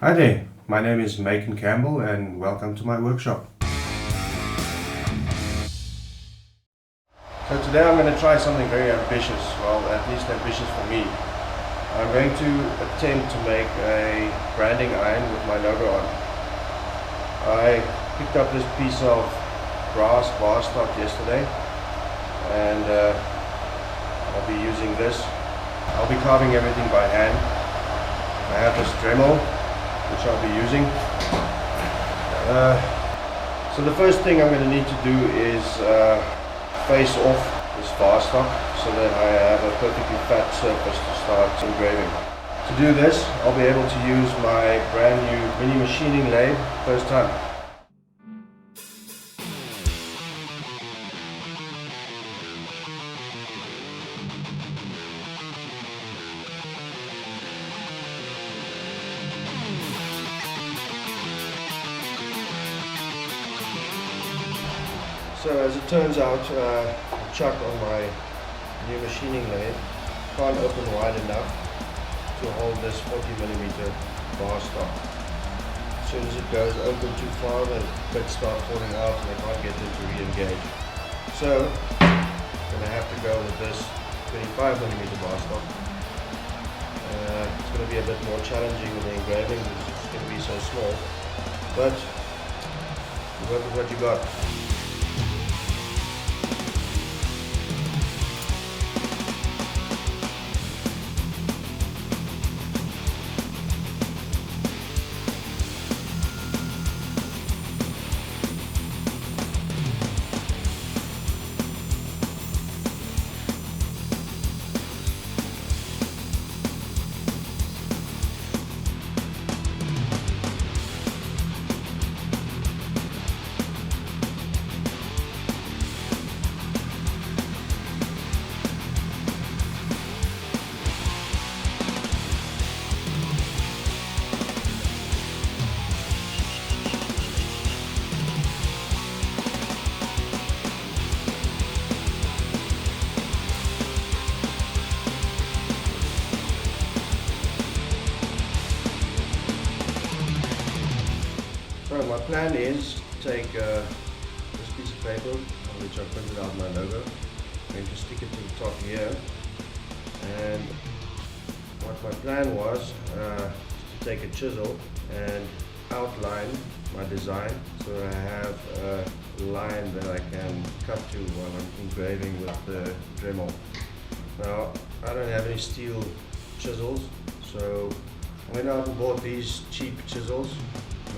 Hi there, my name is Macon Campbell and welcome to my workshop. So today I'm going to try something very ambitious, well at least ambitious for me. I'm going to attempt to make a branding iron with my logo on. I picked up this piece of brass bar stock yesterday and I'll be using this. I'll be carving everything by hand. I have this Dremel which I'll be using. So the first thing I'm going to need to do is face off this bar stock so that I have a perfectly flat surface to start engraving. To do this, I'll be able to use my brand new mini machining lathe first time. So as it turns out, the chuck on my new machining lathe can't open wide enough to hold this 40mm bar stock. As soon as it goes open too far, the bits start falling out and I can't get them to re-engage. So I'm going to have to go with this 25mm bar stock. It's going to be a bit more challenging with the engraving because it's going to be so small, but you work with what you got. So my plan is to take this piece of paper on which I printed out my logo. I'm going to stick it to the top here, and what my plan was to take a chisel and outline my design so I have a line that I can cut to while I'm engraving with the Dremel. Now I don't have any steel chisels, so I went out and bought these cheap chisels.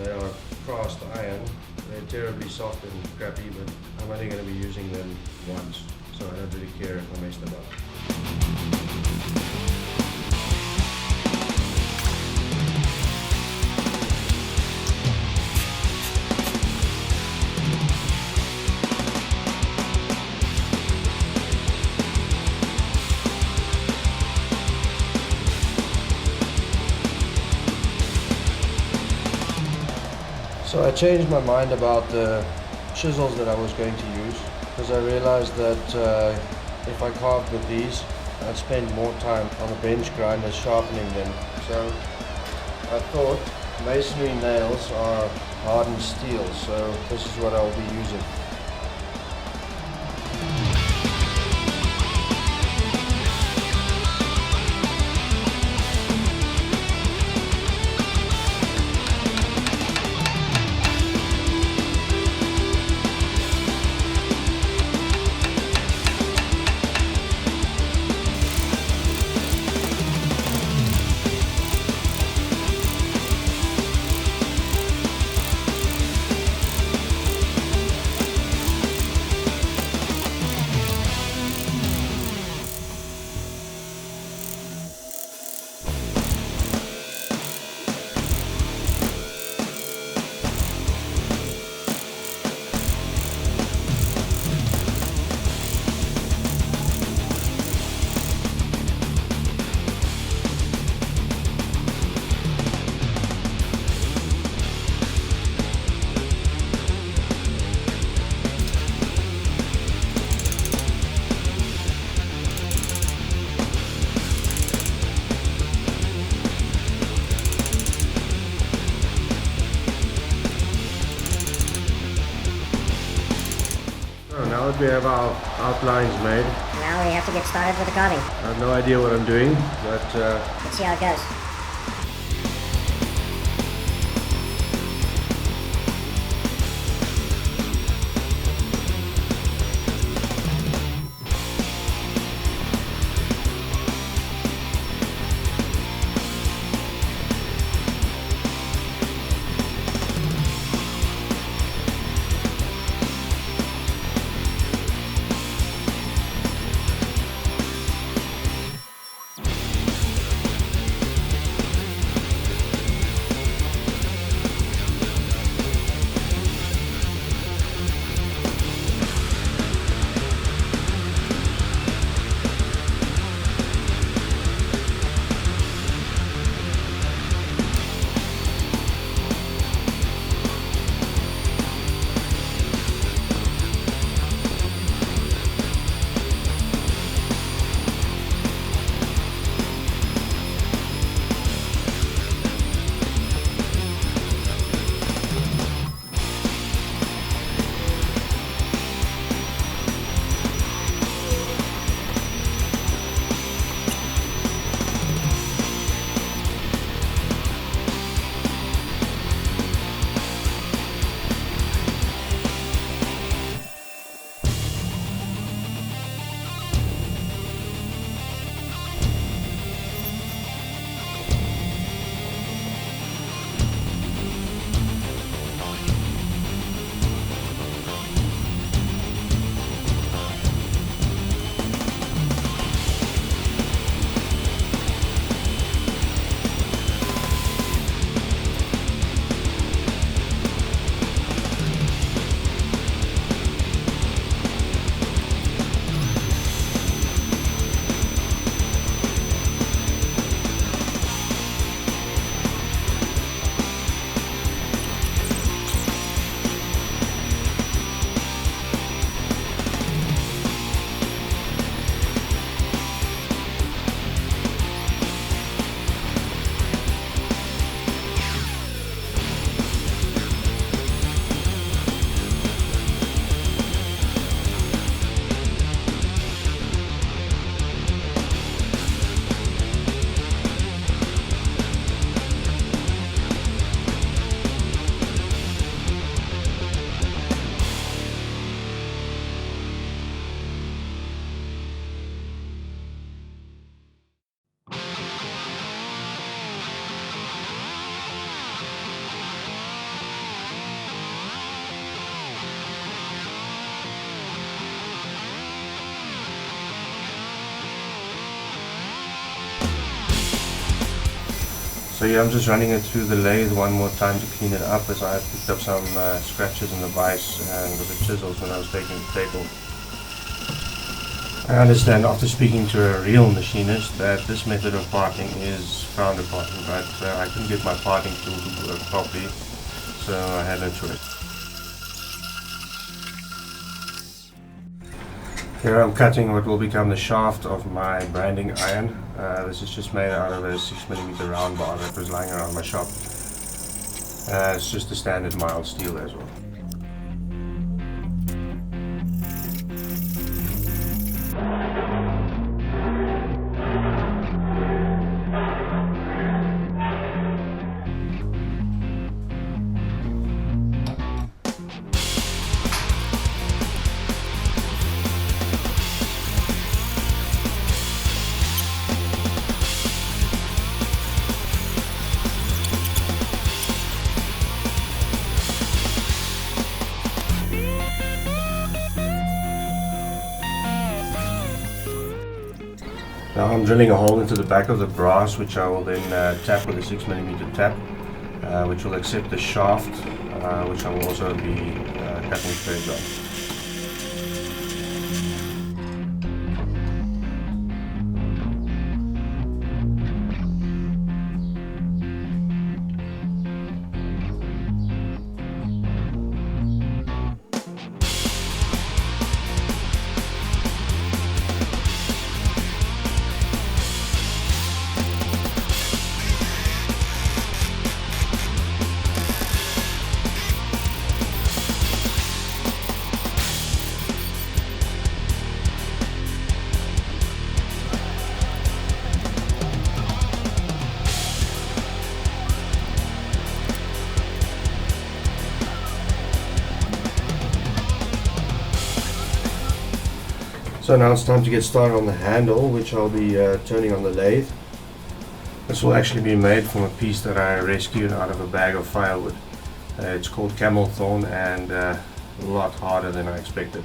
They are cast iron. They're terribly soft and crappy, but I'm only going to be using them once, so I don't really care if I mess them up. So I changed my mind about the chisels that I was going to use because I realized that if I carved with these, I'd spend more time on the bench grinder sharpening them. So I thought masonry nails are hardened steel, so this is what I'll be using. Now that we have our outlines made, Now we have to get started with the carving. I have no idea what I'm doing, but Let's see how it goes. so yeah, I'm just running it through the lathe one more time to clean it up, as I picked up some scratches in the vise and with the chisels when I was taking the tape off. I understand after speaking to a real machinist that this method of parting is frowned upon, but I couldn't get my parting tool to work properly, so I had no choice. Here I'm cutting what will become the shaft of my branding iron. This is just made out of a 6mm round bar that was lying around my shop. It's just a standard mild steel as well. Now I'm drilling a hole into the back of the brass, which I will then tap with a 6mm tap, which will accept the shaft, which I will also be cutting threads on. So now it's time to get started on the handle, which I'll be turning on the lathe. This will actually be made from a piece that I rescued out of a bag of firewood. It's called camel thorn and a lot harder than I expected.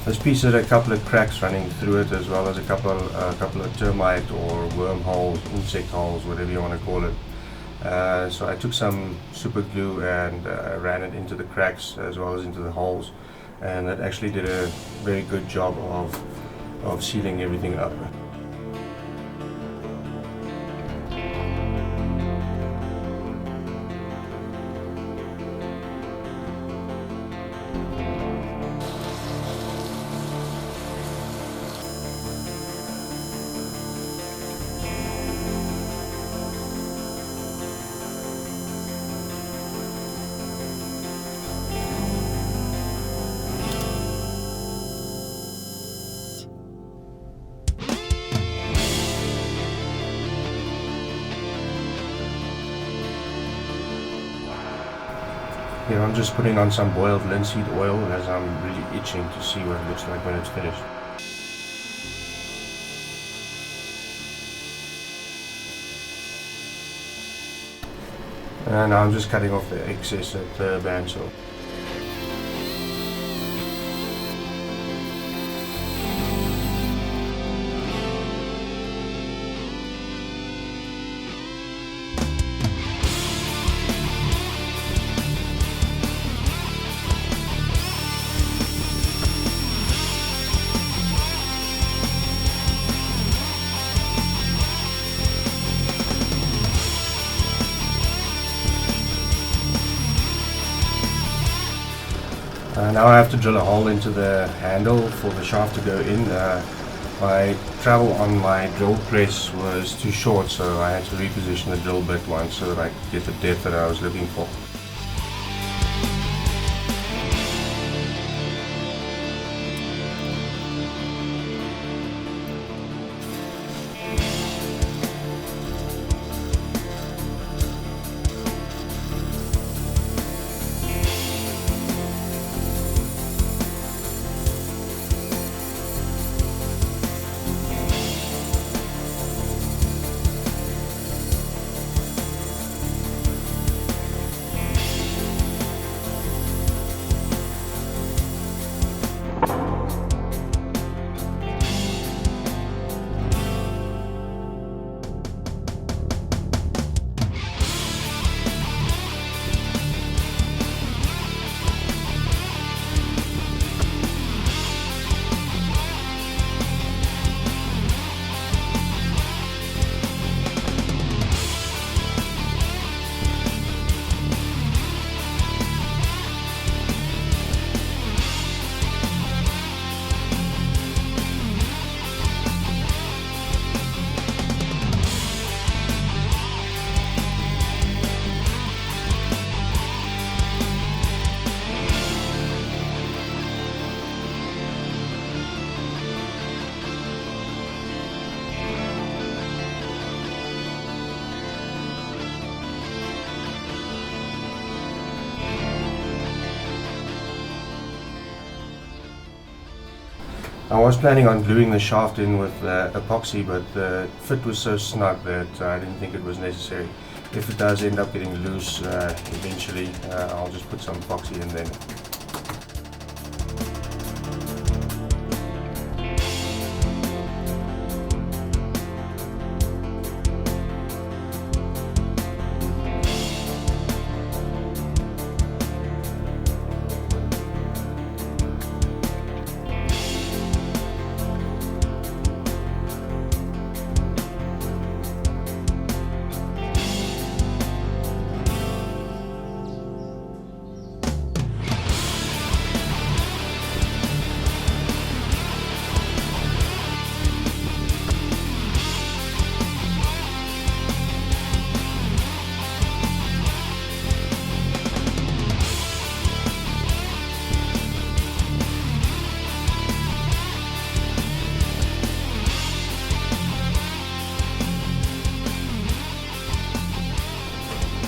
This piece had a couple of cracks running through it, as well as a couple of termite or worm holes, insect holes, whatever you want to call it. So I took some super glue and ran it into the cracks as well as into the holes, and that actually did a very good job of sealing everything up. Here I'm just putting on some boiled linseed oil as I'm really itching to see what it looks like when it's finished. And now I'm just cutting off the excess at the bandsaw. Now I have to drill a hole into the handle for the shaft to go in. My travel on my drill press was too short, so I had to reposition the drill bit once so that I could get the depth that I was looking for. I was planning on gluing the shaft in with epoxy, but the fit was so snug that I didn't think it was necessary. If it does end up getting loose eventually, I'll just put some epoxy in then.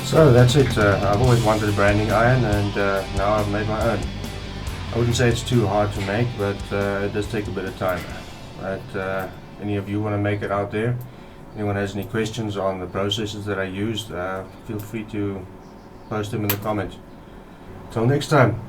So that's it. I've always wanted a branding iron, and now I've made my own. I wouldn't say it's too hard to make, but it does take a bit of time. But any of you want to make it out there? Anyone has any questions on the processes that I used, feel free to post them in the comments. Till next time.